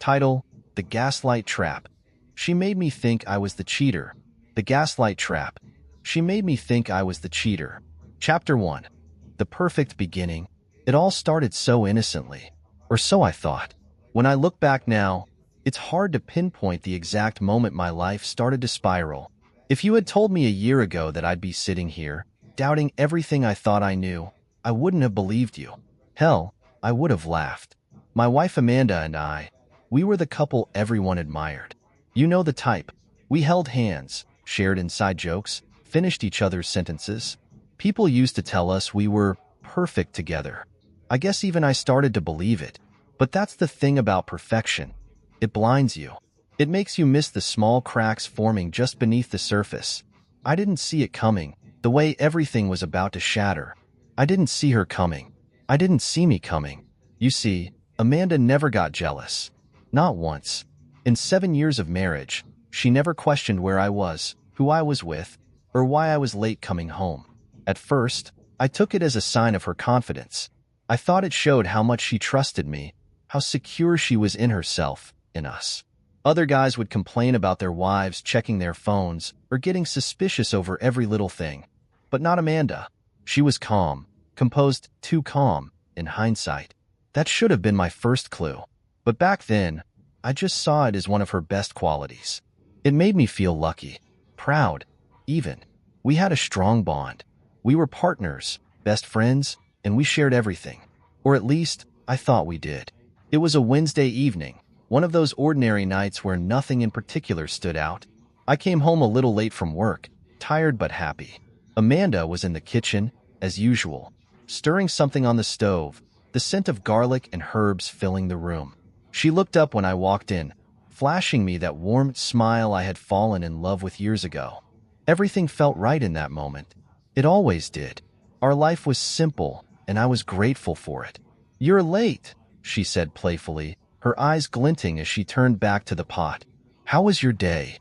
Title: The Gaslight Trap. She made me think I was the cheater. The Gaslight Trap. She made me think I was the cheater. Chapter 1. The Perfect Beginning. It all started so innocently. Or so I thought. When I look back now, it's hard to pinpoint the exact moment my life started to spiral. If you had told me a year ago that I'd be sitting here, doubting everything I thought I knew, I wouldn't have believed you. Hell, I would have laughed. My wife Amanda and I, we were the couple everyone admired. You know the type. We held hands, shared inside jokes, finished each other's sentences. People used to tell us we were perfect together. I guess even I started to believe it. But that's the thing about perfection. It blinds you. It makes you miss the small cracks forming just beneath the surface. I didn't see it coming, the way everything was about to shatter. I didn't see her coming. I didn't see me coming. You see, Amanda never got jealous. Not once. In 7 years of marriage, she never questioned where I was, who I was with, or why I was late coming home. At first, I took it as a sign of her confidence. I thought it showed how much she trusted me, how secure she was in herself, in us. Other guys would complain about their wives checking their phones or getting suspicious over every little thing. But not Amanda. She was calm, composed, too calm, in hindsight. That should have been my first clue. But back then, I just saw it as one of her best qualities. It made me feel lucky, proud, even. We had a strong bond. We were partners, best friends, and we shared everything. Or at least, I thought we did. It was a Wednesday evening, one of those ordinary nights where nothing in particular stood out. I came home a little late from work, tired but happy. Amanda was in the kitchen, as usual, stirring something on the stove, the scent of garlic and herbs filling the room. She looked up when I walked in, flashing me that warm smile I had fallen in love with years ago. Everything felt right in that moment. It always did. Our life was simple, and I was grateful for it. "You're late," she said playfully, her eyes glinting as she turned back to the pot. "How was your day?"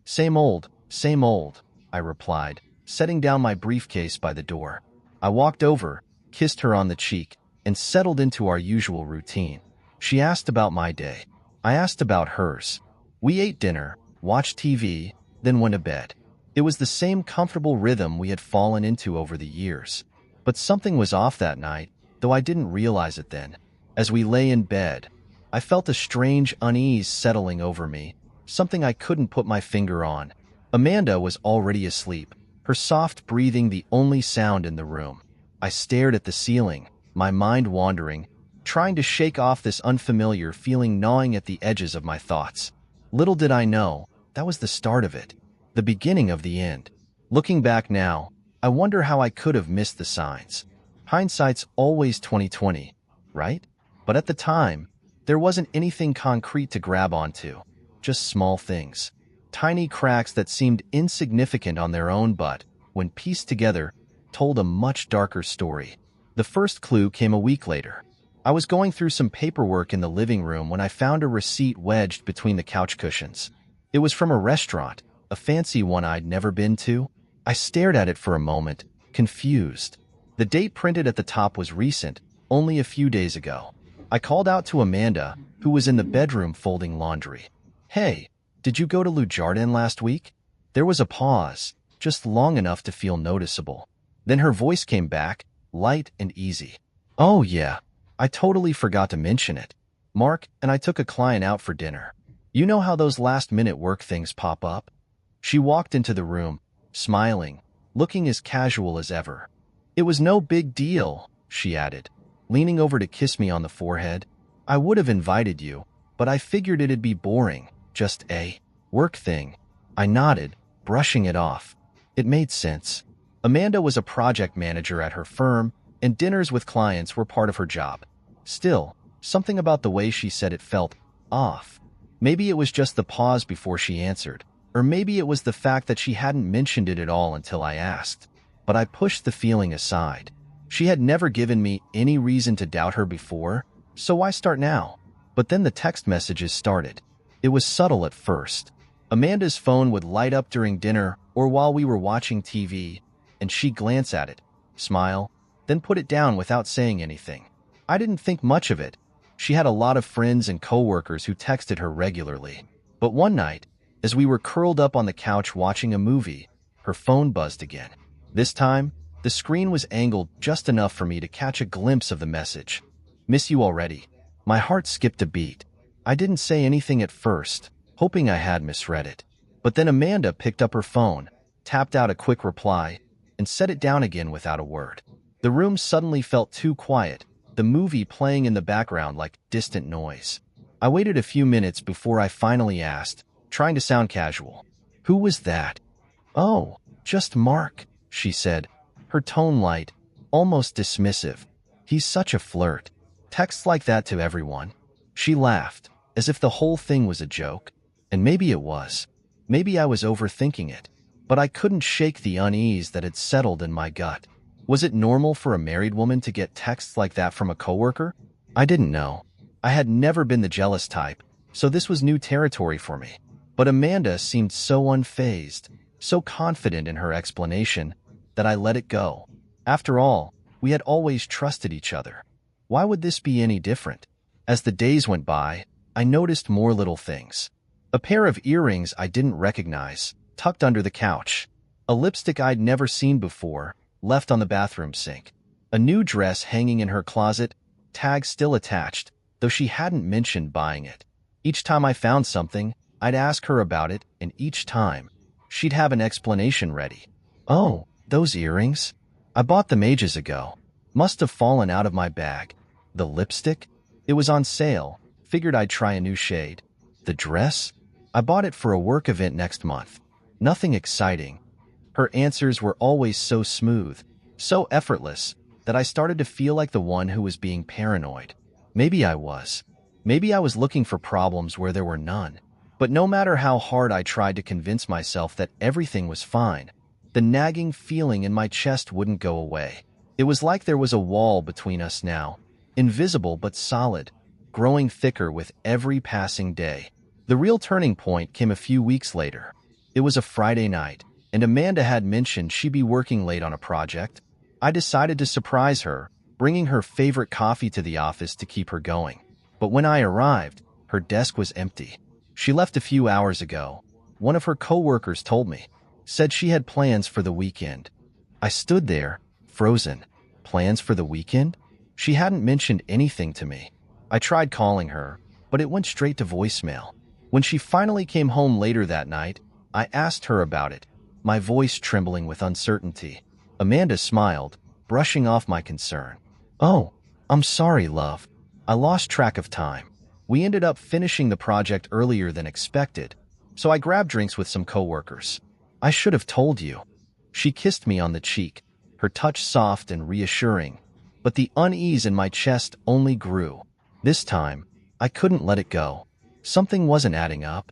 Same old, I replied, setting down my briefcase by the door. I walked over, kissed her on the cheek, and settled into our usual routine. She asked about my day. I asked about hers. We ate dinner, watched TV, then went to bed. It was the same comfortable rhythm we had fallen into over the years. But something was off that night, though I didn't realize it then. As we lay in bed, I felt a strange unease settling over me, something I couldn't put my finger on. Amanda was already asleep, her soft breathing the only sound in the room. I stared at the ceiling, my mind wandering, trying to shake off this unfamiliar feeling gnawing at the edges of my thoughts. Little did I know, that was the start of it, the beginning of the end. Looking back now, I wonder how I could have missed the signs. Hindsight's always 20/20, right? But at the time, there wasn't anything concrete to grab onto, just small things. Tiny cracks that seemed insignificant on their own but, when pieced together, told a much darker story. The first clue came a week later. I was going through some paperwork in the living room when I found a receipt wedged between the couch cushions. It was from a restaurant, a fancy one I'd never been to. I stared at it for a moment, confused. The date printed at the top was recent, only a few days ago. I called out to Amanda, who was in the bedroom folding laundry. "Hey, did you go to Le Jardin last week?" There was a pause, just long enough to feel noticeable. Then her voice came back, light and easy. "Oh yeah, I totally forgot to mention it. Mark and I took a client out for dinner. You know how those last-minute work things pop up?" She walked into the room, smiling, looking as casual as ever. "It was no big deal," she added, leaning over to kiss me on the forehead. "I would have invited you, but I figured it'd be boring, just a work thing." I nodded, brushing it off. It made sense. Amanda was a project manager at her firm, and dinners with clients were part of her job. Still, something about the way she said it felt off. Maybe it was just the pause before she answered, or maybe it was the fact that she hadn't mentioned it at all until I asked. But I pushed the feeling aside. She had never given me any reason to doubt her before, so why start now? But then the text messages started. It was subtle at first. Amanda's phone would light up during dinner or while we were watching TV, and she'd glance at it, smile, then put it down without saying anything. I didn't think much of it. She had a lot of friends and coworkers who texted her regularly. But one night, as we were curled up on the couch watching a movie, her phone buzzed again. This time, the screen was angled just enough for me to catch a glimpse of the message. "Miss you already." My heart skipped a beat. I didn't say anything at first, hoping I had misread it. But then Amanda picked up her phone, tapped out a quick reply, and set it down again without a word. The room suddenly felt too quiet, the movie playing in the background like distant noise. I waited a few minutes before I finally asked, trying to sound casual, "Who was that?" "Oh, just Mark," she said, her tone light, almost dismissive. "He's such a flirt. Texts like that to everyone." She laughed, as if the whole thing was a joke. And maybe it was. Maybe I was overthinking it. But I couldn't shake the unease that had settled in my gut. Was it normal for a married woman to get texts like that from a coworker? I didn't know. I had never been the jealous type, so this was new territory for me. But Amanda seemed so unfazed, so confident in her explanation, that I let it go. After all, we had always trusted each other. Why would this be any different? As the days went by, I noticed more little things. A pair of earrings I didn't recognize, tucked under the couch. A lipstick I'd never seen before, left on the bathroom sink. A new dress hanging in her closet, tag still attached, though she hadn't mentioned buying it. Each time I found something, I'd ask her about it, and each time, she'd have an explanation ready. "Oh, those earrings? I bought them ages ago. Must have fallen out of my bag." The lipstick? It was on sale. Figured I'd try a new shade. The dress? I bought it for a work event next month. Nothing exciting. Her answers were always so smooth, so effortless, that I started to feel like the one who was being paranoid. Maybe I was. Maybe I was looking for problems where there were none. But no matter how hard I tried to convince myself that everything was fine, the nagging feeling in my chest wouldn't go away. It was like there was a wall between us now, invisible but solid, growing thicker with every passing day. The real turning point came a few weeks later. It was a Friday night, and Amanda had mentioned she'd be working late on a project. I decided to surprise her, bringing her favorite coffee to the office to keep her going. But when I arrived, her desk was empty. She left a few hours ago. One of her coworkers told me, said she had plans for the weekend. I stood there, frozen. Plans for the weekend? She hadn't mentioned anything to me. I tried calling her, but it went straight to voicemail. When she finally came home later that night, I asked her about it, my voice trembling with uncertainty. Amanda smiled, brushing off my concern. "Oh, I'm sorry, love. I lost track of time. We ended up finishing the project earlier than expected, so I grabbed drinks with some coworkers. I should have told you." She kissed me on the cheek, her touch soft and reassuring, but the unease in my chest only grew. This time, I couldn't let it go. Something wasn't adding up.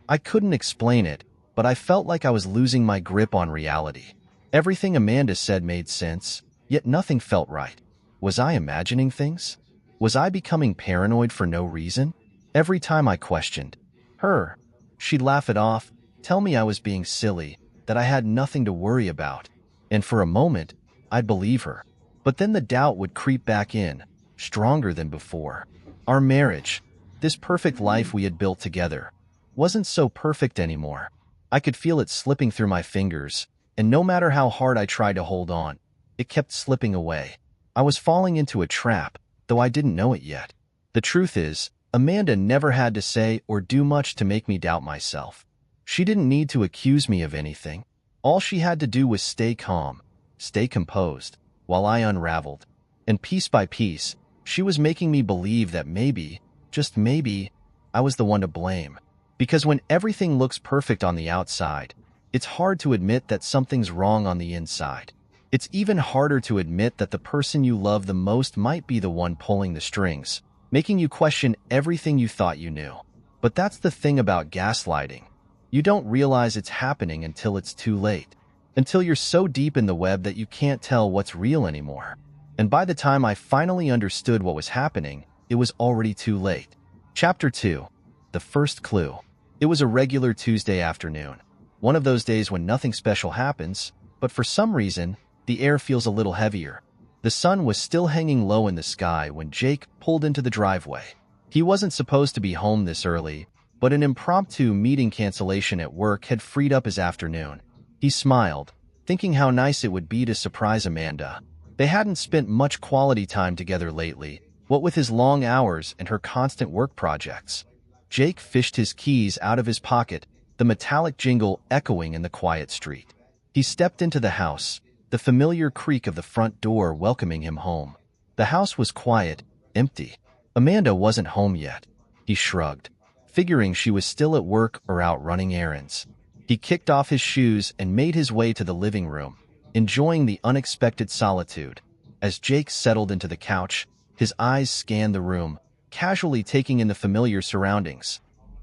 I couldn't explain it, but I felt like I was losing my grip on reality. Everything Amanda said made sense, yet nothing felt right. Was I imagining things? Was I becoming paranoid for no reason? Every time I questioned her, she'd laugh it off, tell me I was being silly, that I had nothing to worry about. And for a moment, I'd believe her. But then the doubt would creep back in, stronger than before. Our marriage, this perfect life we had built together, wasn't so perfect anymore. I could feel it slipping through my fingers, and no matter how hard I tried to hold on, it kept slipping away. I was falling into a trap, though I didn't know it yet. The truth is, Amanda never had to say or do much to make me doubt myself. She didn't need to accuse me of anything. All she had to do was stay calm, stay composed, while I unraveled. And piece by piece, she was making me believe that maybe, just maybe, I was the one to blame. Because when everything looks perfect on the outside, it's hard to admit that something's wrong on the inside. It's even harder to admit that the person you love the most might be the one pulling the strings, making you question everything you thought you knew. But that's the thing about gaslighting. You don't realize it's happening until it's too late. Until you're so deep in the web that you can't tell what's real anymore. And by the time I finally understood what was happening, it was already too late. Chapter 2. The First Clue. It was a regular Tuesday afternoon. One of those days when nothing special happens, but for some reason, the air feels a little heavier. The sun was still hanging low in the sky when Jake pulled into the driveway. He wasn't supposed to be home this early, but an impromptu meeting cancellation at work had freed up his afternoon. He smiled, thinking how nice it would be to surprise Amanda. They hadn't spent much quality time together lately, what with his long hours and her constant work projects. Jake fished his keys out of his pocket, the metallic jingle echoing in the quiet street. He stepped into the house, the familiar creak of the front door welcoming him home. The house was quiet, empty. Amanda wasn't home yet. He shrugged, figuring she was still at work or out running errands. He kicked off his shoes and made his way to the living room, enjoying the unexpected solitude. As Jake settled into the couch, his eyes scanned the room, casually taking in the familiar surroundings.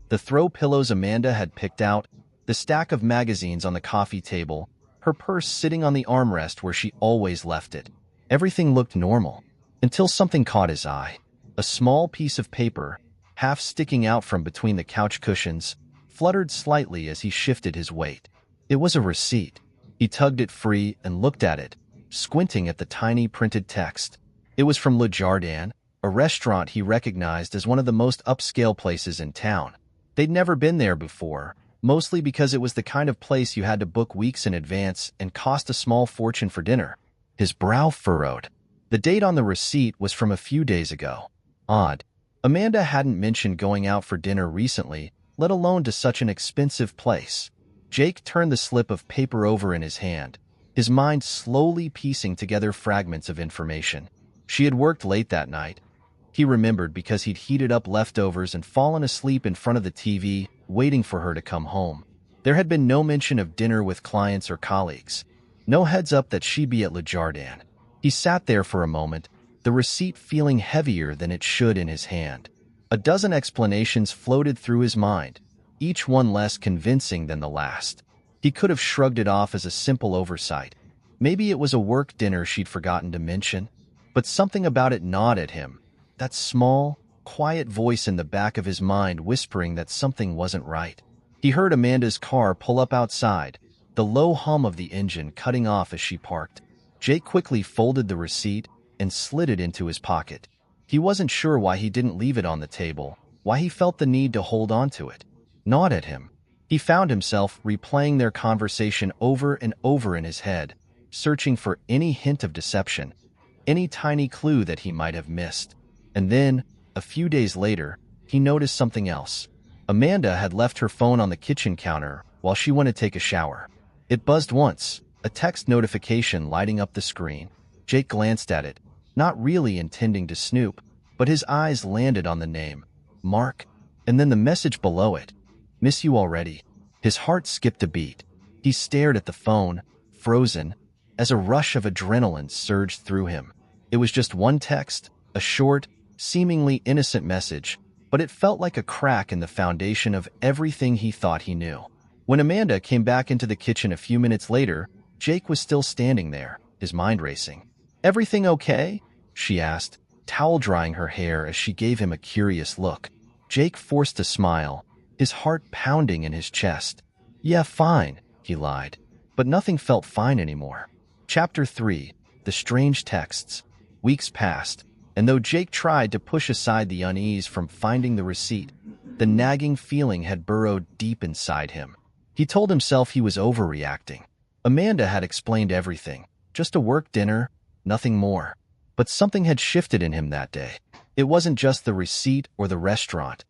The throw pillows Amanda had picked out, the stack of magazines on the coffee table, her purse sitting on the armrest where she always left it. Everything looked normal, until something caught his eye. A small piece of paper, half sticking out from between the couch cushions, fluttered slightly as he shifted his weight. It was a receipt. He tugged it free and looked at it, squinting at the tiny printed text. It was from Le Jardin, a restaurant he recognized as one of the most upscale places in town. They'd never been there before, mostly because it was the kind of place you had to book weeks in advance and cost a small fortune for dinner. His brow furrowed. The date on the receipt was from a few days ago. Odd. Amanda hadn't mentioned going out for dinner recently, let alone to such an expensive place. Jake turned the slip of paper over in his hand, his mind slowly piecing together fragments of information. She had worked late that night. He remembered because he'd heated up leftovers and fallen asleep in front of the TV, waiting for her to come home. There had been no mention of dinner with clients or colleagues. No heads up that she'd be at Le Jardin. He sat there for a moment, the receipt feeling heavier than it should in his hand. A dozen explanations floated through his mind, each one less convincing than the last. He could have shrugged it off as a simple oversight. Maybe it was a work dinner she'd forgotten to mention. But something about it gnawed at him, that small, quiet voice in the back of his mind whispering that something wasn't right. He heard Amanda's car pull up outside, the low hum of the engine cutting off as she parked. Jake quickly folded the receipt and slid it into his pocket. He wasn't sure why he didn't leave it on the table, why he felt the need to hold on to it. Gnawed at him. He found himself replaying their conversation over and over in his head, searching for any hint of deception, any tiny clue that he might have missed. And then, a few days later, he noticed something else. Amanda had left her phone on the kitchen counter while she went to take a shower. It buzzed once, a text notification lighting up the screen. Jake glanced at it, not really intending to snoop, but his eyes landed on the name, Mark, and then the message below it, "Miss you already." His heart skipped a beat. He stared at the phone, frozen, as a rush of adrenaline surged through him. It was just one text, a short, seemingly innocent message, but it felt like a crack in the foundation of everything he thought he knew. When Amanda came back into the kitchen a few minutes later, Jake was still standing there, his mind racing. "Everything okay?" she asked, towel drying her hair as she gave him a curious look. Jake forced a smile, his heart pounding in his chest. "Yeah, fine," he lied. But nothing felt fine anymore. Chapter 3. The Strange Texts. Weeks passed, and though Jake tried to push aside the unease from finding the receipt, the nagging feeling had burrowed deep inside him. He told himself he was overreacting. Amanda had explained everything. Just a work dinner, nothing more. But something had shifted in him that day. It wasn't just the receipt or the restaurant.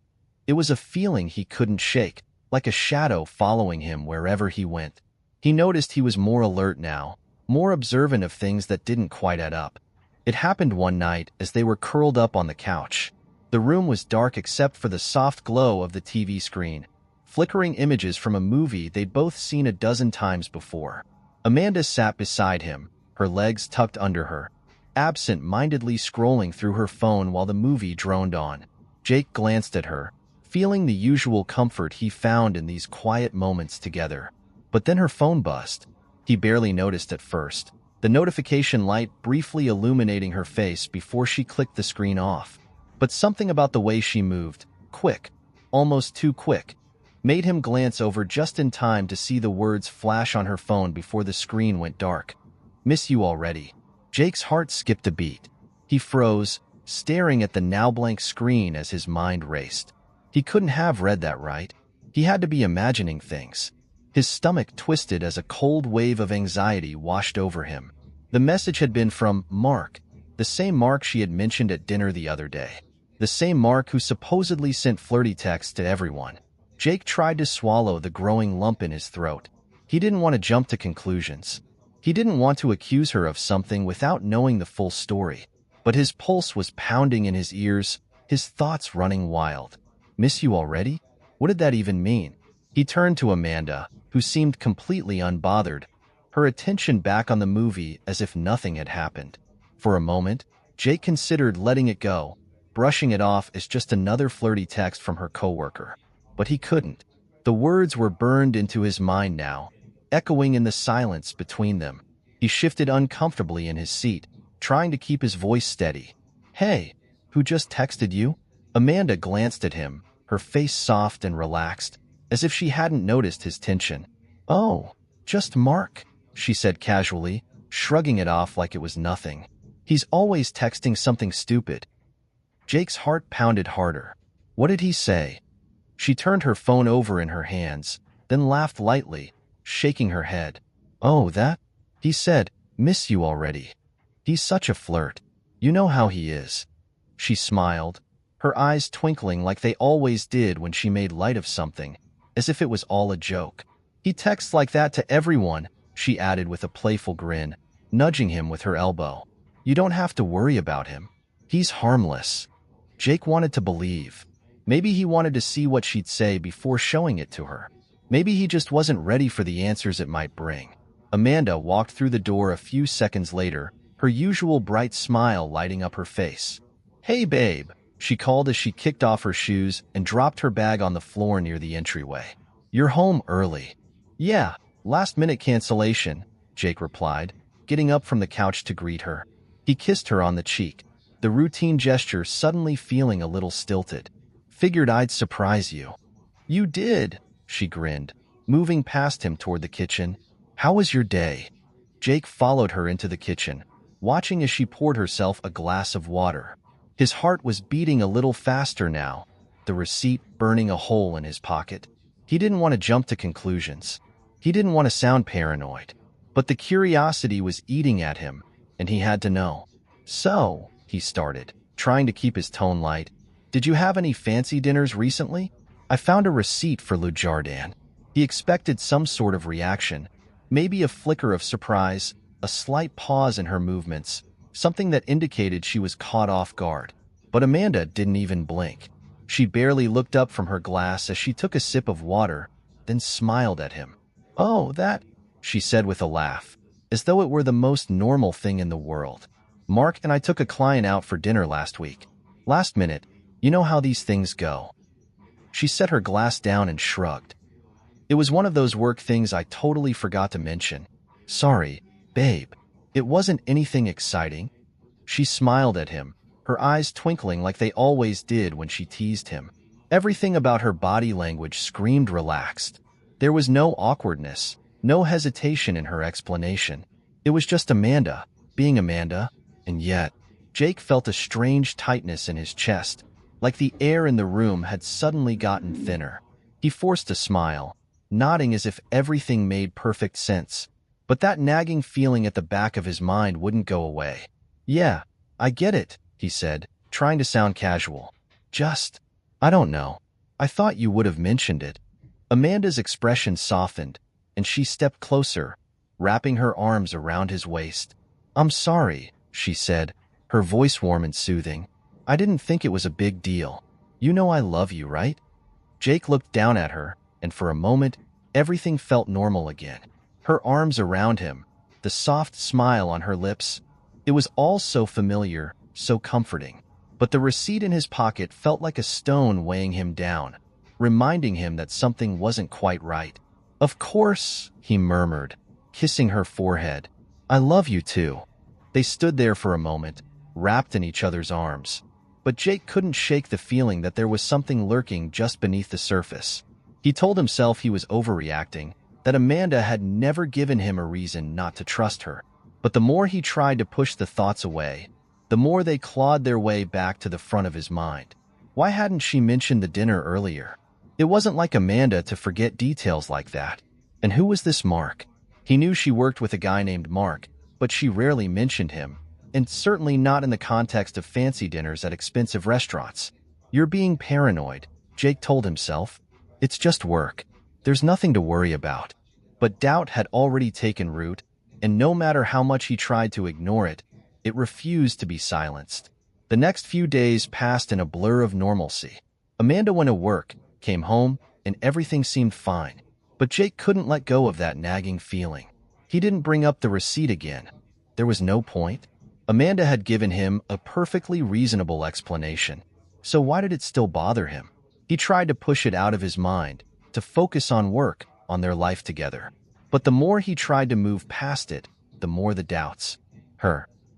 It was a feeling he couldn't shake, like a shadow following him wherever he went. He noticed he was more alert now, more observant of things that didn't quite add up. It happened one night as they were curled up on the couch. The room was dark except for the soft glow of the TV screen, flickering images from a movie they'd both seen a dozen times before. Amanda sat beside him, her legs tucked under her, absent-mindedly scrolling through her phone while the movie droned on. Jake glanced at her, feeling the usual comfort he found in these quiet moments together. But then her phone buzzed. He barely noticed at first, the notification light briefly illuminating her face before she clicked the screen off. But something about the way she moved, quick, almost too quick, made him glance over just in time to see the words flash on her phone before the screen went dark. "Miss you already." Jake's heart skipped a beat. He froze, staring at the now blank screen as his mind raced. He couldn't have read that right. He had to be imagining things. His stomach twisted as a cold wave of anxiety washed over him. The message had been from Mark, the same Mark she had mentioned at dinner the other day. The same Mark who supposedly sent flirty texts to everyone. Jake tried to swallow the growing lump in his throat. He didn't want to jump to conclusions. He didn't want to accuse her of something without knowing the full story. But his pulse was pounding in his ears, his thoughts running wild. Miss you already? What did that even mean? He turned to Amanda, who seemed completely unbothered, her attention back on the movie as if nothing had happened. For a moment, Jake considered letting it go, brushing it off as just another flirty text from her coworker. But he couldn't. The words were burned into his mind now, echoing in the silence between them. He shifted uncomfortably in his seat, trying to keep his voice steady. Hey, who just texted you? Amanda glanced at him, her face soft and relaxed, as if she hadn't noticed his tension. Oh, just Mark, she said casually, shrugging it off like it was nothing. He's always texting something stupid. Jake's heart pounded harder. What did he say? She turned her phone over in her hands, then laughed lightly, shaking her head. Oh, that? He said, miss you already. He's such a flirt. You know how he is. She smiled, her eyes twinkling like they always did when she made light of something, as if it was all a joke. He texts like that to everyone, she added with a playful grin, nudging him with her elbow. You don't have to worry about him. He's harmless. Jake wanted to believe. Maybe he wanted to see what she'd say before showing it to her. Maybe he just wasn't ready for the answers it might bring. Amanda walked through the door a few seconds later, her usual bright smile lighting up her face. Hey, babe, she called as she kicked off her shoes and dropped her bag on the floor near the entryway. You're home early. Yeah, last-minute cancellation, Jake replied, getting up from the couch to greet her. He kissed her on the cheek, the routine gesture suddenly feeling a little stilted. Figured I'd surprise you. You did, she grinned, moving past him toward the kitchen. How was your day? Jake followed her into the kitchen, watching as she poured herself a glass of water. His heart was beating a little faster now, the receipt burning a hole in his pocket. He didn't want to jump to conclusions. He didn't want to sound paranoid. But the curiosity was eating at him, and he had to know. So, he started, trying to keep his tone light. Did you have any fancy dinners recently? I found a receipt for Le Jardin. He expected some sort of reaction, maybe a flicker of surprise, a slight pause in her movements, something that indicated she was caught off guard. But Amanda didn't even blink. She barely looked up from her glass as she took a sip of water, then smiled at him. Oh, that, she said with a laugh, as though it were the most normal thing in the world. Mark and I took a client out for dinner last week. Last minute, you know how these things go. She set her glass down and shrugged. It was one of those work things I totally forgot to mention. Sorry, babe. It wasn't anything exciting. She smiled at him, her eyes twinkling like they always did when she teased him. Everything about her body language screamed relaxed. There was no awkwardness, no hesitation in her explanation. It was just Amanda, being Amanda, and yet, Jake felt a strange tightness in his chest, like the air in the room had suddenly gotten thinner. He forced a smile, nodding as if everything made perfect sense. But that nagging feeling at the back of his mind wouldn't go away. Yeah, I get it, he said, trying to sound casual. I don't know. I thought you would have mentioned it. Amanda's expression softened, and she stepped closer, wrapping her arms around his waist. I'm sorry, she said, her voice warm and soothing. I didn't think it was a big deal. You know I love you, right? Jake looked down at her, and for a moment, everything felt normal again. Her arms around him, the soft smile on her lips. It was all so familiar, so comforting. But the receipt in his pocket felt like a stone weighing him down, reminding him that something wasn't quite right. Of course, he murmured, kissing her forehead. I love you too. They stood there for a moment, wrapped in each other's arms. But Jake couldn't shake the feeling that there was something lurking just beneath the surface. He told himself he was overreacting, that Amanda had never given him a reason not to trust her. But the more he tried to push the thoughts away, the more they clawed their way back to the front of his mind. Why hadn't she mentioned the dinner earlier? It wasn't like Amanda to forget details like that. And who was this Mark? He knew she worked with a guy named Mark, but she rarely mentioned him, and certainly not in the context of fancy dinners at expensive restaurants. You're being paranoid, Jake told himself. It's just work. There's nothing to worry about. But doubt had already taken root, and no matter how much he tried to ignore it, it refused to be silenced. The next few days passed in a blur of normalcy. Amanda went to work, came home, and everything seemed fine. But Jake couldn't let go of that nagging feeling. He didn't bring up the receipt again. There was no point. Amanda had given him a perfectly reasonable explanation. So why did it still bother him? He tried to push it out of his mind, to focus on work, on their life together. But the more he tried to move past it, the more the doubts.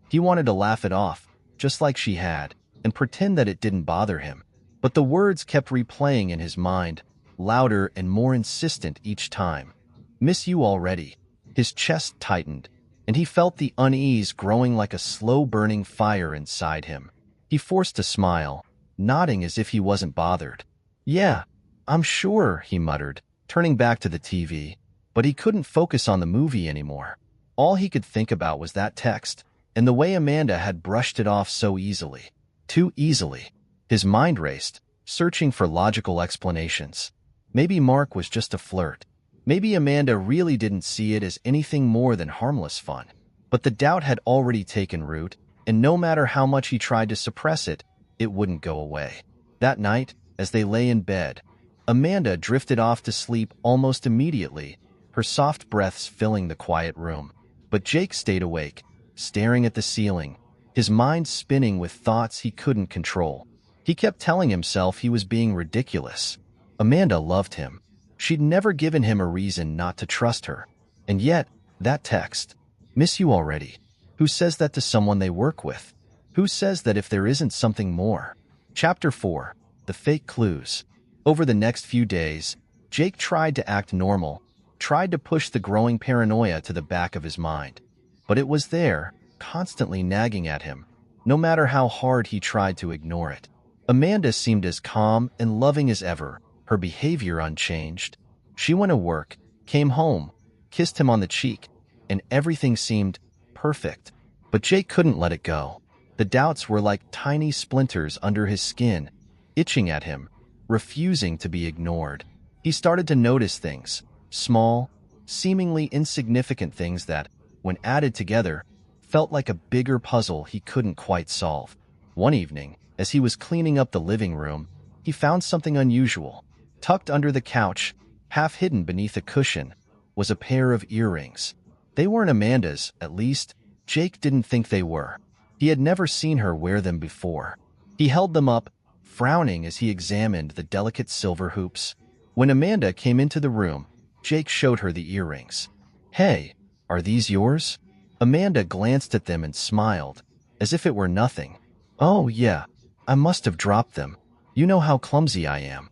He wanted to laugh it off, just like she had, and pretend that it didn't bother him. But the words kept replaying in his mind, louder and more insistent each time. Miss you already. His chest tightened, and he felt the unease growing like a slow-burning fire inside him. He forced a smile, nodding as if he wasn't bothered. Yeah, I'm sure, he muttered, turning back to the TV. But he couldn't focus on the movie anymore. All he could think about was that text, and the way Amanda had brushed it off so easily. Too easily. His mind raced, searching for logical explanations. Maybe Mark was just a flirt. Maybe Amanda really didn't see it as anything more than harmless fun. But the doubt had already taken root, and no matter how much he tried to suppress it, it wouldn't go away. That night, as they lay in bed, Amanda drifted off to sleep almost immediately, her soft breaths filling the quiet room. But Jake stayed awake, staring at the ceiling, his mind spinning with thoughts he couldn't control. He kept telling himself he was being ridiculous. Amanda loved him. She'd never given him a reason not to trust her. And yet, that text, "Miss you already." Who says that to someone they work with? Who says that if there isn't something more? Chapter 4. The Fake Clues. Over the next few days, Jake tried to act normal, tried to push the growing paranoia to the back of his mind. But it was there, constantly nagging at him, no matter how hard he tried to ignore it. Amanda seemed as calm and loving as ever, her behavior unchanged. She went to work, came home, kissed him on the cheek, and everything seemed perfect. But Jake couldn't let it go. The doubts were like tiny splinters under his skin, itching at him, refusing to be ignored. He started to notice things, small, seemingly insignificant things that, when added together, felt like a bigger puzzle he couldn't quite solve. One evening, as he was cleaning up the living room, he found something unusual. Tucked under the couch, half hidden beneath a cushion, was a pair of earrings. They weren't Amanda's, at least, Jake didn't think they were. He had never seen her wear them before. He held them up, frowning as he examined the delicate silver hoops. When Amanda came into the room, Jake showed her the earrings. "Hey, are these yours?" Amanda glanced at them and smiled, as if it were nothing. "Oh, yeah, I must have dropped them. You know how clumsy I am."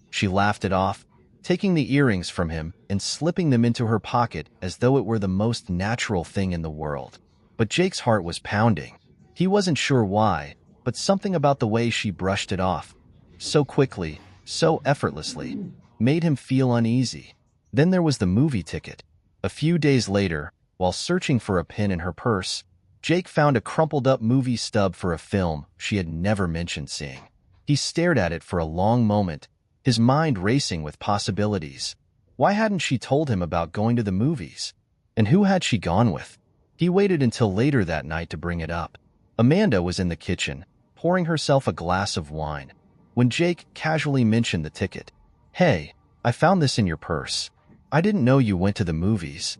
She laughed it off, taking the earrings from him and slipping them into her pocket as though it were the most natural thing in the world. But Jake's heart was pounding. He wasn't sure why, but something about the way she brushed it off, so quickly, so effortlessly, made him feel uneasy. Then there was the movie ticket. A few days later, while searching for a pin in her purse, Jake found a crumpled-up movie stub for a film she had never mentioned seeing. He stared at it for a long moment, his mind racing with possibilities. Why hadn't she told him about going to the movies? And who had she gone with? He waited until later that night to bring it up. Amanda was in the kitchen, pouring herself a glass of wine, when Jake casually mentioned the ticket. "Hey, I found this in your purse. I didn't know you went to the movies."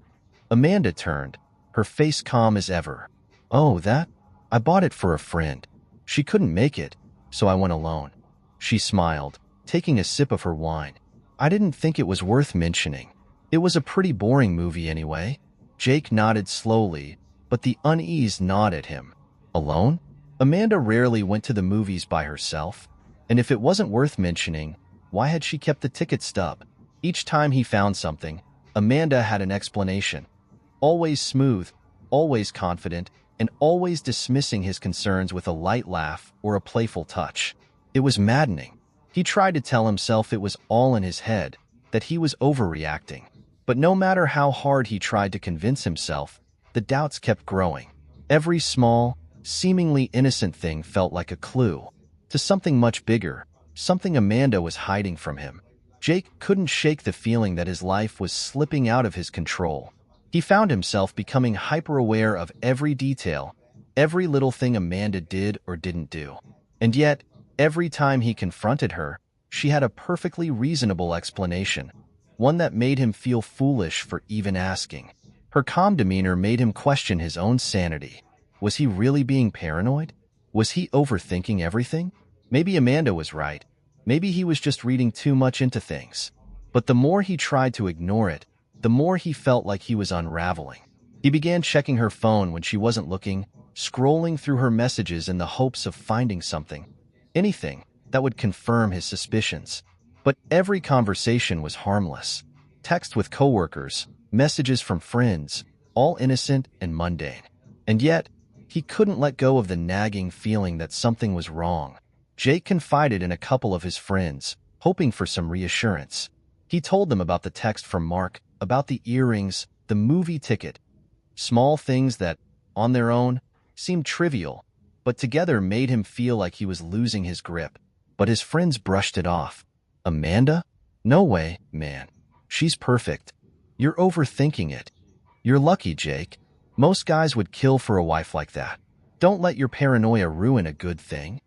Amanda turned, her face calm as ever. "Oh, that? I bought it for a friend. She couldn't make it, so I went alone." She smiled, taking a sip of her wine. "I didn't think it was worth mentioning. It was a pretty boring movie anyway." Jake nodded slowly, but the unease gnawed at him. Alone? Amanda rarely went to the movies by herself, and if it wasn't worth mentioning, why had she kept the ticket stub? Each time he found something, Amanda had an explanation. Always smooth, always confident, and always dismissing his concerns with a light laugh or a playful touch. It was maddening. He tried to tell himself it was all in his head, that he was overreacting. But no matter how hard he tried to convince himself, the doubts kept growing. Every small, seemingly innocent thing felt like a clue to something much bigger, something Amanda was hiding from him. Jake couldn't shake the feeling that his life was slipping out of his control. He found himself becoming hyper-aware of every detail, every little thing Amanda did or didn't do. And yet, every time he confronted her, she had a perfectly reasonable explanation, one that made him feel foolish for even asking. Her calm demeanor made him question his own sanity. Was he really being paranoid? Was he overthinking everything? Maybe Amanda was right. Maybe he was just reading too much into things. But the more he tried to ignore it, the more he felt like he was unraveling. He began checking her phone when she wasn't looking, scrolling through her messages in the hopes of finding something, anything that would confirm his suspicions. But every conversation was harmless. Text with coworkers, messages from friends, all innocent and mundane. And yet, he couldn't let go of the nagging feeling that something was wrong. Jake confided in a couple of his friends, hoping for some reassurance. He told them about the text from Mark, about the earrings, the movie ticket. Small things that, on their own, seemed trivial, but together made him feel like he was losing his grip. But his friends brushed it off. Amanda? No way, man. She's perfect. You're overthinking it. You're lucky, Jake. Most guys would kill for a wife like that. Don't let your paranoia ruin a good thing.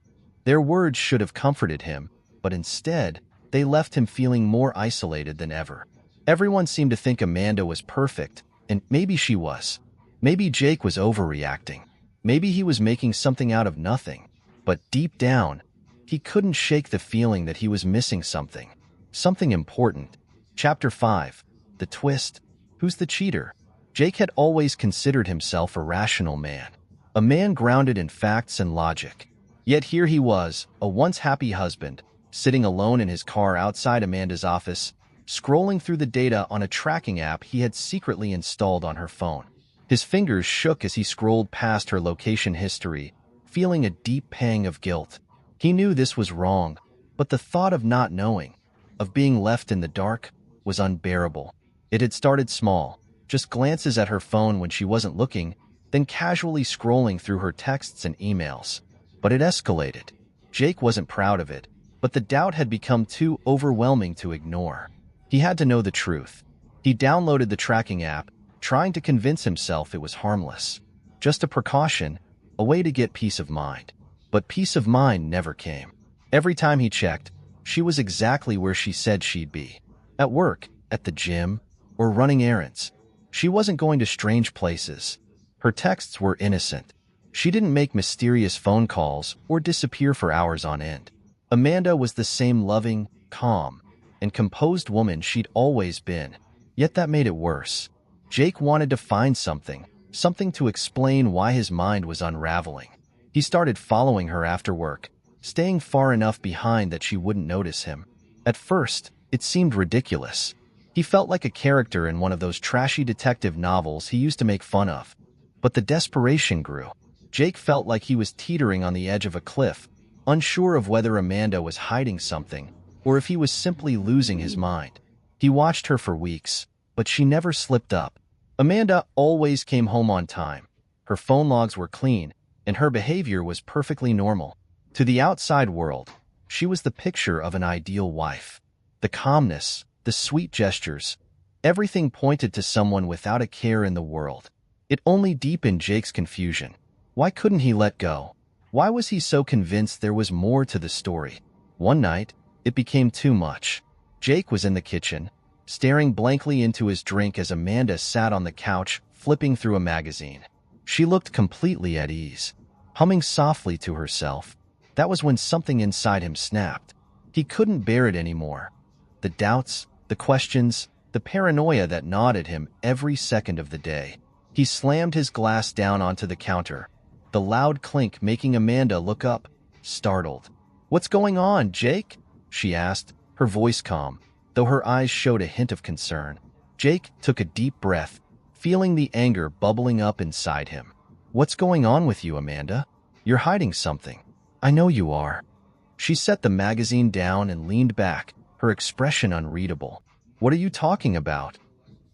Their words should have comforted him, but instead, they left him feeling more isolated than ever. Everyone seemed to think Amanda was perfect, and maybe she was. Maybe Jake was overreacting. Maybe he was making something out of nothing. But deep down, he couldn't shake the feeling that he was missing something. Something important. Chapter 5. The twist. Who's the cheater? Jake had always considered himself a rational man. A man grounded in facts and logic. Yet here he was, a once happy husband, sitting alone in his car outside Amanda's office, scrolling through the data on a tracking app he had secretly installed on her phone. His fingers shook as he scrolled past her location history, feeling a deep pang of guilt. He knew this was wrong, but the thought of not knowing, of being left in the dark, was unbearable. It had started small, just glances at her phone when she wasn't looking, then casually scrolling through her texts and emails. But it escalated. Jake wasn't proud of it, but the doubt had become too overwhelming to ignore. He had to know the truth. He downloaded the tracking app, trying to convince himself it was harmless. Just a precaution, a way to get peace of mind. But peace of mind never came. Every time he checked, she was exactly where she said she'd be. At work, at the gym, or running errands. She wasn't going to strange places. Her texts were innocent. She didn't make mysterious phone calls or disappear for hours on end. Amanda was the same loving, calm, and composed woman she'd always been. Yet that made it worse. Jake wanted to find something to explain why his mind was unraveling. He started following her after work, staying far enough behind that she wouldn't notice him. At first, it seemed ridiculous. He felt like a character in one of those trashy detective novels he used to make fun of. But the desperation grew. Jake felt like he was teetering on the edge of a cliff, unsure of whether Amanda was hiding something or if he was simply losing his mind. He watched her for weeks, but she never slipped up. Amanda always came home on time. Her phone logs were clean, and her behavior was perfectly normal. To the outside world, she was the picture of an ideal wife. The calmness, the sweet gestures, everything pointed to someone without a care in the world. It only deepened Jake's confusion. Why couldn't he let go? Why was he so convinced there was more to the story? One night, it became too much. Jake was in the kitchen, staring blankly into his drink as Amanda sat on the couch, flipping through a magazine. She looked completely at ease, humming softly to herself. That was when something inside him snapped. He couldn't bear it anymore. The doubts, the questions, the paranoia that gnawed at him every second of the day. He slammed his glass down onto the counter, the loud clink making Amanda look up, startled. "What's going on, Jake?" she asked, her voice calm, though her eyes showed a hint of concern. Jake took a deep breath, feeling the anger bubbling up inside him. What's going on with you, Amanda? You're hiding something. I know you are. She set the magazine down and leaned back, her expression unreadable. What are you talking about?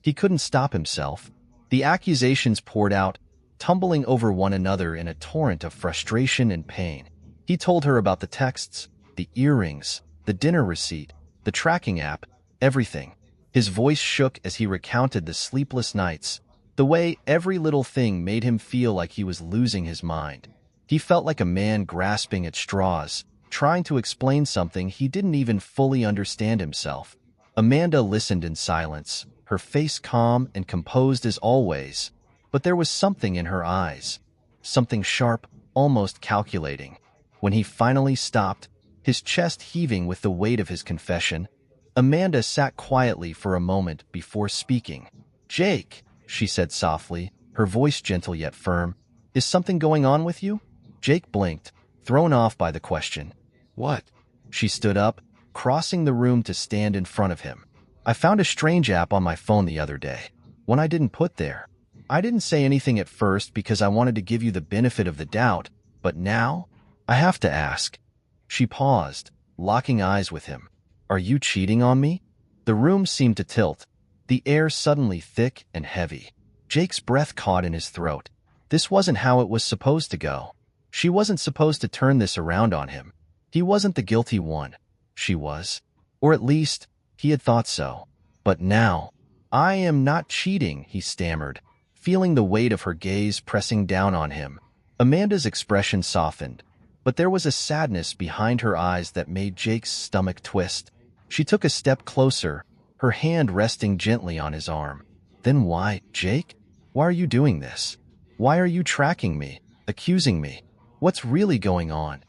He couldn't stop himself. The accusations poured out, tumbling over one another in a torrent of frustration and pain. He told her about the texts, the earrings, the dinner receipt, the tracking app, everything. His voice shook as he recounted the sleepless nights, the way every little thing made him feel like he was losing his mind. He felt like a man grasping at straws, trying to explain something he didn't even fully understand himself. Amanda listened in silence, her face calm and composed as always, but there was something in her eyes, something sharp, almost calculating. When he finally stopped, his chest heaving with the weight of his confession, Amanda sat quietly for a moment before speaking. "Jake," she said softly, her voice gentle yet firm, "is something going on with you?" Jake blinked, thrown off by the question. "What?" She stood up, crossing the room to stand in front of him. "I found a strange app on my phone the other day, one I didn't put there. I didn't say anything at first because I wanted to give you the benefit of the doubt, but now, I have to ask." She paused, locking eyes with him. "Are you cheating on me?" The room seemed to tilt, the air suddenly thick and heavy. Jake's breath caught in his throat. This wasn't how it was supposed to go. She wasn't supposed to turn this around on him. He wasn't the guilty one. She was. Or at least, he had thought so. But now, "I am not cheating," he stammered, feeling the weight of her gaze pressing down on him. Amanda's expression softened, but there was a sadness behind her eyes that made Jake's stomach twist. She took a step closer, her hand resting gently on his arm. "Then why, Jake? Why are you doing this? Why are you tracking me, accusing me? What's really going on?"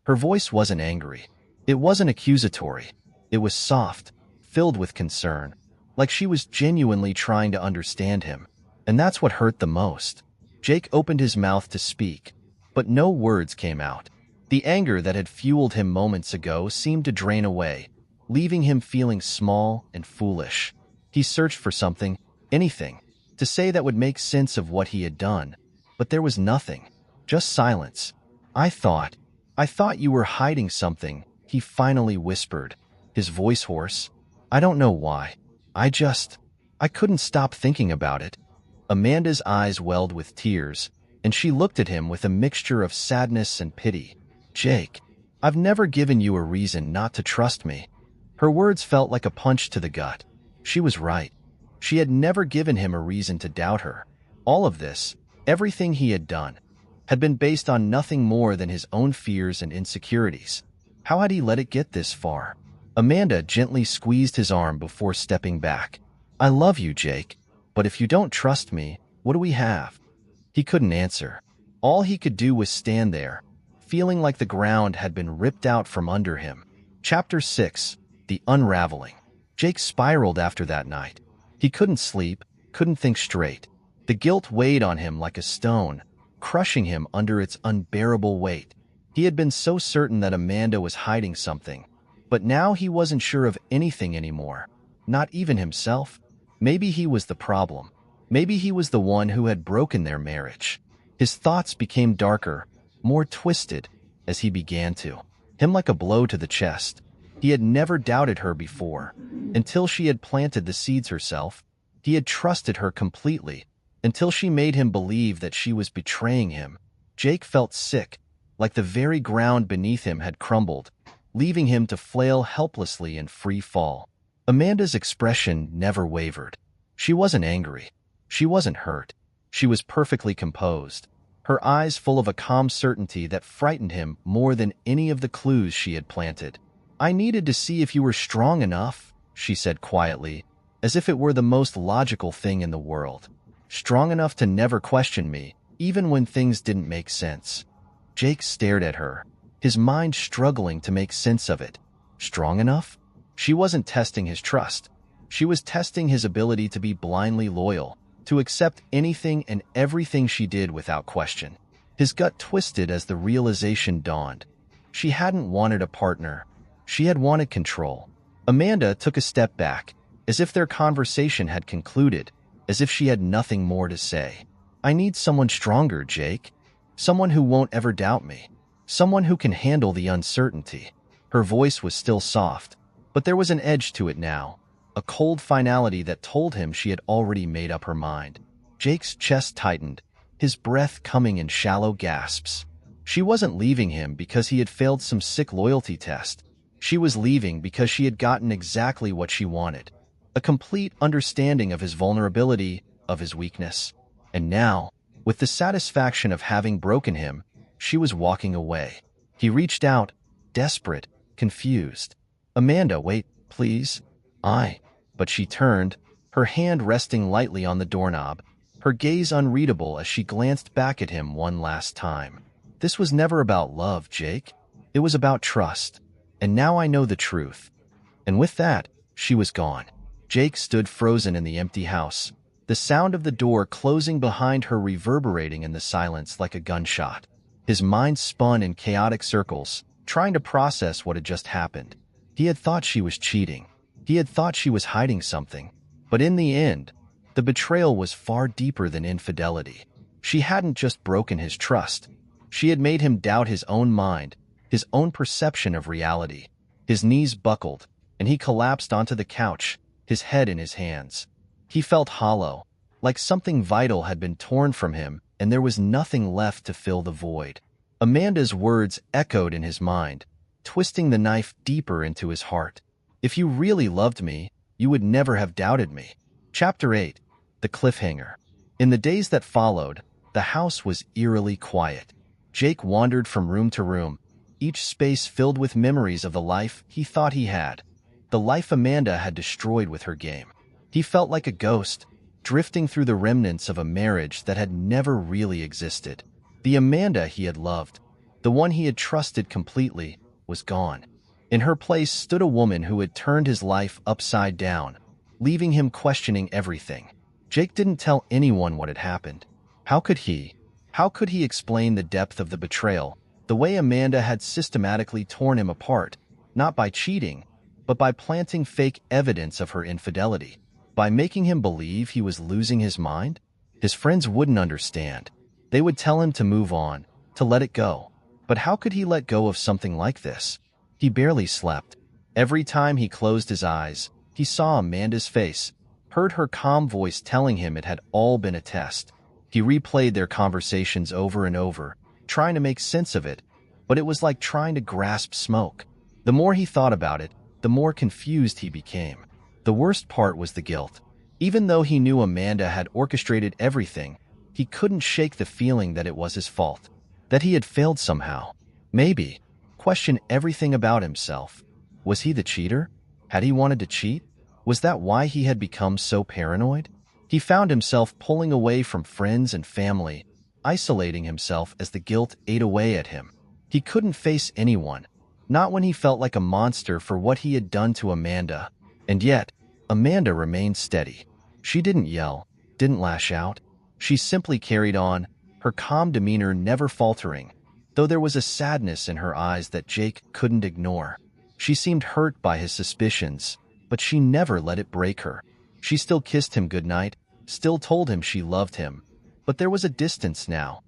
Her voice wasn't angry. It wasn't accusatory. It was soft, filled with concern, like she was genuinely trying to understand him. And that's what hurt the most. Jake opened his mouth to speak, but no words came out. The anger that had fueled him moments ago seemed to drain away, leaving him feeling small and foolish. He searched for something, anything, to say that would make sense of what he had done, but there was nothing, just silence. I thought you were hiding something," he finally whispered, his voice hoarse. "I don't know why. I couldn't stop thinking about it." Amanda's eyes welled with tears, and she looked at him with a mixture of sadness and pity. "Jake, I've never given you a reason not to trust me." Her words felt like a punch to the gut. She was right. She had never given him a reason to doubt her. All of this, everything he had done, had been based on nothing more than his own fears and insecurities. How had he let it get this far? Amanda gently squeezed his arm before stepping back. "I love you, Jake, but if you don't trust me, what do we have?" He couldn't answer. All he could do was stand there, feeling like the ground had been ripped out from under him. Chapter 6. The Unraveling. Jake spiraled after that night. He couldn't sleep, couldn't think straight. The guilt weighed on him like a stone, crushing him under its unbearable weight. He had been so certain that Amanda was hiding something, but now he wasn't sure of anything anymore, not even himself. Maybe he was the problem. Maybe he was the one who had broken their marriage. His thoughts became darker, more twisted, as he began to him like a blow to the chest. He had never doubted her before, until she had planted the seeds herself. He had trusted her completely, until she made him believe that she was betraying him. Jake felt sick, like the very ground beneath him had crumbled, leaving him to flail helplessly in free fall. Amanda's expression never wavered. She wasn't angry. She wasn't hurt. She was perfectly composed, her eyes full of a calm certainty that frightened him more than any of the clues she had planted. "I needed to see if you were strong enough," she said quietly, as if it were the most logical thing in the world. "Strong enough to never question me, even when things didn't make sense." Jake stared at her, his mind struggling to make sense of it. Strong enough? She wasn't testing his trust. She was testing his ability to be blindly loyal, to accept anything and everything she did without question. His gut twisted as the realization dawned. She hadn't wanted a partner. She had wanted control. Amanda took a step back, as if their conversation had concluded, as if she had nothing more to say. I need someone stronger, Jake. Someone who won't ever doubt me. Someone who can handle the uncertainty. Her voice was still soft, but there was an edge to it now, a cold finality that told him she had already made up her mind. Jake's chest tightened, his breath coming in shallow gasps. She wasn't leaving him because he had failed some sick loyalty test. She was leaving because she had gotten exactly what she wanted. A complete understanding of his vulnerability, of his weakness. And now, with the satisfaction of having broken him, she was walking away. He reached out, desperate, confused. Amanda, wait, please. But she turned, her hand resting lightly on the doorknob, her gaze unreadable as she glanced back at him one last time. This was never about love, Jake. It was about trust. And now I know the truth. And with that, she was gone. Jake stood frozen in the empty house, the sound of the door closing behind her reverberating in the silence like a gunshot. His mind spun in chaotic circles, trying to process what had just happened. He had thought she was cheating. He had thought she was hiding something. But in the end, the betrayal was far deeper than infidelity. She hadn't just broken his trust. She had made him doubt his own mind, his own perception of reality. His knees buckled, and he collapsed onto the couch, his head in his hands. He felt hollow, like something vital had been torn from him, and there was nothing left to fill the void. Amanda's words echoed in his mind, twisting the knife deeper into his heart. If you really loved me, you would never have doubted me. Chapter 8. The Cliffhanger. In the days that followed, the house was eerily quiet. Jake wandered from room to room, each space filled with memories of the life he thought he had, the life Amanda had destroyed with her game. He felt like a ghost, drifting through the remnants of a marriage that had never really existed. The Amanda he had loved, the one he had trusted completely, was gone. In her place stood a woman who had turned his life upside down, leaving him questioning everything. Jake didn't tell anyone what had happened. How could he? How could he explain the depth of the betrayal, the way Amanda had systematically torn him apart, not by cheating, but by planting fake evidence of her infidelity, by making him believe he was losing his mind? His friends wouldn't understand. They would tell him to move on, to let it go. But how could he let go of something like this? He barely slept. Every time he closed his eyes, he saw Amanda's face, heard her calm voice telling him it had all been a test. He replayed their conversations over and over, trying to make sense of it, but it was like trying to grasp smoke. The more he thought about it, the more confused he became. The worst part was the guilt. Even though he knew Amanda had orchestrated everything, he couldn't shake the feeling that it was his fault, that he had failed somehow. Maybe. Question everything about himself. Was he the cheater? Had he wanted to cheat? Was that why he had become so paranoid? He found himself pulling away from friends and family, isolating himself as the guilt ate away at him. He couldn't face anyone, not when he felt like a monster for what he had done to Amanda. And yet, Amanda remained steady. She didn't yell, didn't lash out. She simply carried on, her calm demeanor never faltering, though there was a sadness in her eyes that Jake couldn't ignore. She seemed hurt by his suspicions, but she never let it break her. She still kissed him goodnight, still told him she loved him. But there was a distance now,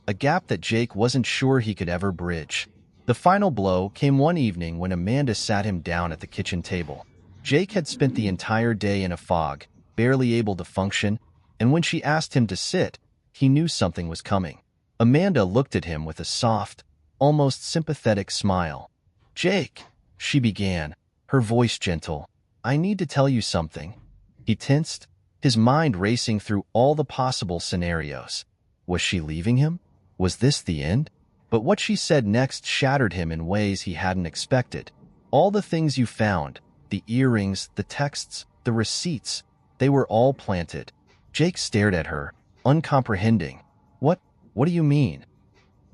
a gap that Jake wasn't sure he could ever bridge. The final blow came one evening when Amanda sat him down at the kitchen table. Jake had spent the entire day in a fog, barely able to function, and when she asked him to sit, he knew something was coming. Amanda looked at him with a soft, almost sympathetic smile. "Jake," she began, her voice gentle, "I need to tell you something." He tensed, his mind racing through all the possible scenarios. Was she leaving him? Was this the end? But what she said next shattered him in ways he hadn't expected. "All the things you found, the earrings, the texts, the receipts, they were all planted." Jake stared at her, uncomprehending. What do you mean?"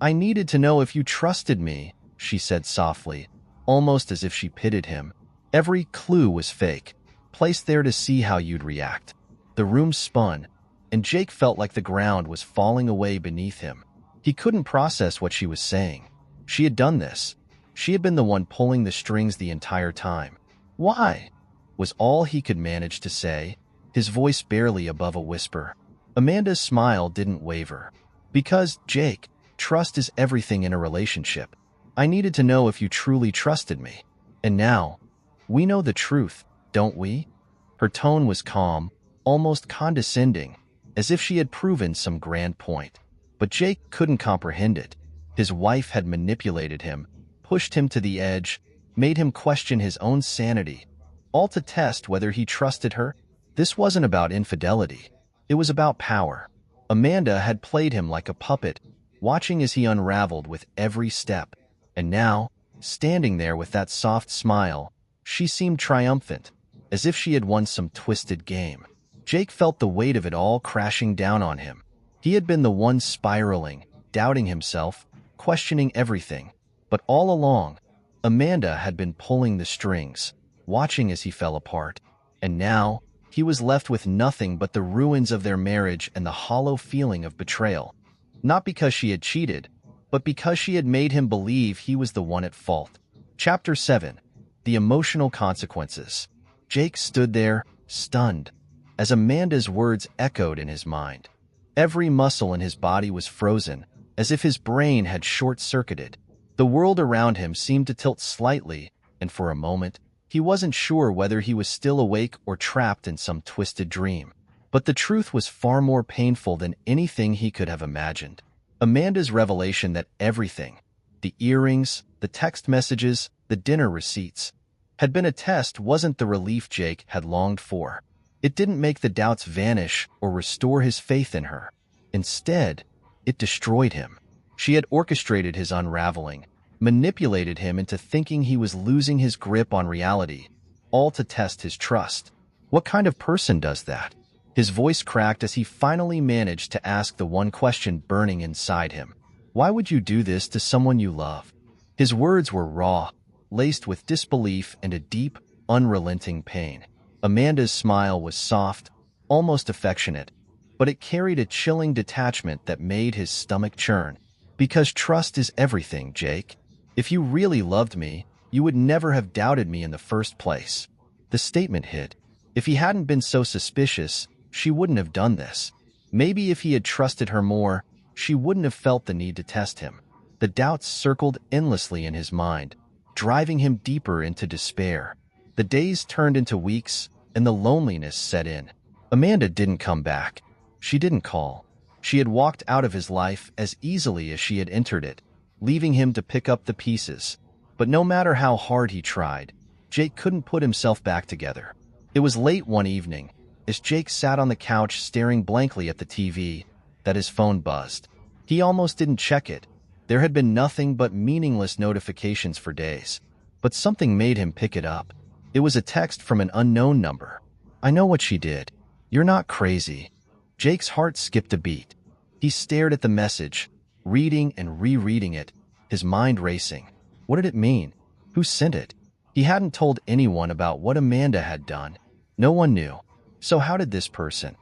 "I needed to know if you trusted me," she said softly, almost as if she pitied him. "Every clue was fake, placed there to see how you'd react." The room spun, and Jake felt like the ground was falling away beneath him. He couldn't process what she was saying. She had done this. She had been the one pulling the strings the entire time. "Why?" was all he could manage to say, his voice barely above a whisper. Amanda's smile didn't waver. Because, Jake, trust is everything in a relationship. I needed to know if you truly trusted me. And now, we know the truth, don't we? Her tone was calm, almost condescending, as if she had proven some grand point. But Jake couldn't comprehend it. His wife had manipulated him, pushed him to the edge, made him question his own sanity, all to test whether he trusted her. This wasn't about infidelity. It was about power. Amanda had played him like a puppet, watching as he unraveled with every step. And now, standing there with that soft smile, she seemed triumphant, as if she had won some twisted game. Jake felt the weight of it all crashing down on him. He had been the one spiraling, doubting himself, questioning everything. But all along, Amanda had been pulling the strings, watching as he fell apart. And now, he was left with nothing but the ruins of their marriage and the hollow feeling of betrayal. Not because she had cheated, but because she had made him believe he was the one at fault. Chapter 7. The Emotional Consequences. Jake stood there, stunned, as Amanda's words echoed in his mind. Every muscle in his body was frozen, as if his brain had short-circuited. The world around him seemed to tilt slightly, and for a moment, he wasn't sure whether he was still awake or trapped in some twisted dream. But the truth was far more painful than anything he could have imagined. Amanda's revelation that everything, the earrings, the text messages, the dinner receipts, had been a test wasn't the relief Jake had longed for. It didn't make the doubts vanish or restore his faith in her. Instead, it destroyed him. She had orchestrated his unraveling, manipulated him into thinking he was losing his grip on reality, all to test his trust. What kind of person does that? His voice cracked as he finally managed to ask the one question burning inside him. Why would you do this to someone you love? His words were raw, laced with disbelief and a deep, unrelenting pain. Amanda's smile was soft, almost affectionate, but it carried a chilling detachment that made his stomach churn. Because trust is everything, Jake. If you really loved me, you would never have doubted me in the first place. The statement hit. If he hadn't been so suspicious, she wouldn't have done this. Maybe if he had trusted her more, she wouldn't have felt the need to test him. The doubts circled endlessly in his mind, driving him deeper into despair. The days turned into weeks, and the loneliness set in. Amanda didn't come back. She didn't call. She had walked out of his life as easily as she had entered it, leaving him to pick up the pieces. But no matter how hard he tried, Jake couldn't put himself back together. It was late one evening, as Jake sat on the couch staring blankly at the TV, that his phone buzzed. He almost didn't check it. There had been nothing but meaningless notifications for days. But something made him pick it up. It was a text from an unknown number. I know what she did. You're not crazy. Jake's heart skipped a beat. He stared at the message, reading and rereading it, his mind racing. What did it mean? Who sent it? He hadn't told anyone about what Amanda had done. No one knew. So how did this person,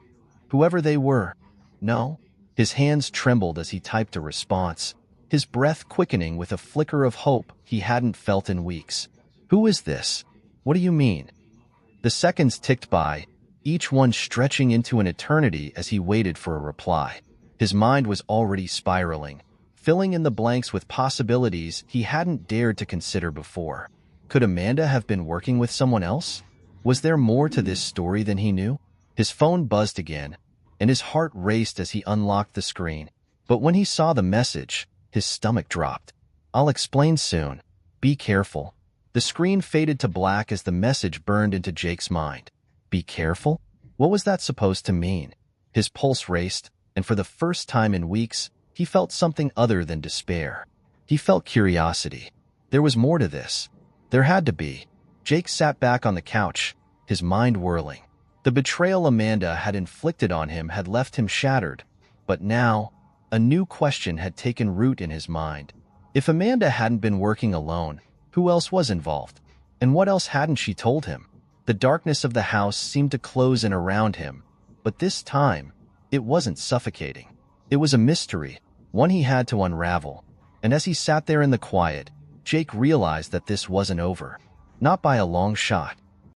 whoever they were, know? His hands trembled as he typed a response, his breath quickening with a flicker of hope he hadn't felt in weeks. Who is this? What do you mean? The seconds ticked by, each one stretching into an eternity as he waited for a reply. His mind was already spiraling, filling in the blanks with possibilities he hadn't dared to consider before. Could Amanda have been working with someone else? Was there more to this story than he knew? His phone buzzed again, and his heart raced as he unlocked the screen. But when he saw the message, his stomach dropped. I'll explain soon. Be careful. The screen faded to black as the message burned into Jake's mind. Be careful? What was that supposed to mean? His pulse raced, and for the first time in weeks, he felt something other than despair. He felt curiosity. There was more to this. There had to be. Jake sat back on the couch, his mind whirling. The betrayal Amanda had inflicted on him had left him shattered, but now, a new question had taken root in his mind. If Amanda hadn't been working alone, who else was involved? And what else hadn't she told him? The darkness of the house seemed to close in around him, but this time, it wasn't suffocating. It was a mystery, one he had to unravel. And as he sat there in the quiet, Jake realized that this wasn't over. Not by a long shot.